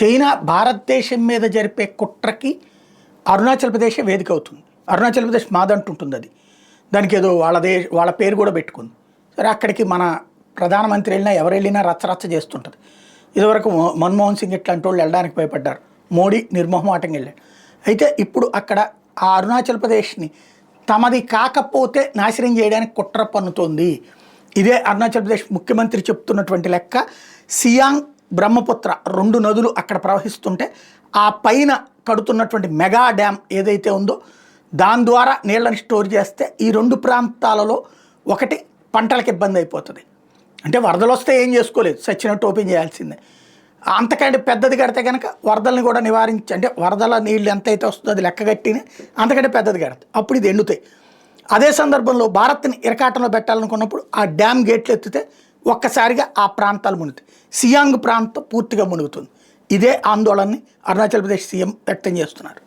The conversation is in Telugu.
చైనా భారతదేశం మీద జరిపే కుట్రకి అరుణాచల్ ప్రదేశే వేదిక అవుతుంది. అరుణాచల్ ప్రదేశ్ మాదంటుంటుంది అది. దానికి ఏదో వాళ్ళ పేరు కూడా పెట్టుకుంది. సరే అక్కడికి మన ప్రధానమంత్రి వెళ్ళినా ఎవరు వెళ్ళినా రచ్చరచ్చ చేస్తుంటుంది. ఇదివరకు మన్మోహన్ సింగ్ ఇట్లాంటి వాళ్ళు వెళ్ళడానికి భయపడ్డారు. మోడీ నిర్మోహమాటంగా వెళ్ళాడు. అయితే ఇప్పుడు అక్కడ ఆ అరుణాచల్ ప్రదేశ్ని తమది కాకపోతే నాశనం చేయడానికి కుట్ర పన్నుతోంది. ఇదే అరుణాచల్ ప్రదేశ్ ముఖ్యమంత్రి చెప్తున్నటువంటి లెక్క. సియాంగ్, బ్రహ్మపుత్ర 2 నదులు అక్కడ ప్రవహిస్తుంటే ఆ పైన కడుతున్నటువంటి మెగా డ్యామ్ ఏదైతే ఉందో దాని ద్వారా నీళ్ళని స్టోర్ చేస్తే ఈ 2 ప్రాంతాలలో ఒకటి పంటలకు ఇబ్బంది అయిపోతుంది. అంటే వరదలు వస్తే ఏం చేసుకోలేదు, సచ్చినట్టు ఓపెన్ చేయాల్సిందే. అంతకంటే పెద్దది కడితే కనుక వరదల్ని కూడా నివారించి, అంటే వరదల నీళ్ళు ఎంతైతే వస్తుందో అది లెక్కగట్టిన అంతకంటే పెద్దది కడితే అప్పుడు ఇది ఎండుతాయి. అదే సందర్భంలో భారత్ని ఇరకాటంలో పెట్టాలనుకున్నప్పుడు ఆ డ్యామ్ గేట్లు ఎత్తితే ఒక్కసారిగా ఆ ప్రాంతాలు మునుగుతాయి. సియాంగ్ ప్రాంతం పూర్తిగా మునుగుతుంది. ఇదే ఆందోళనని అరుణాచల్ ప్రదేశ్ సీఎం వ్యక్తం చేస్తున్నారు.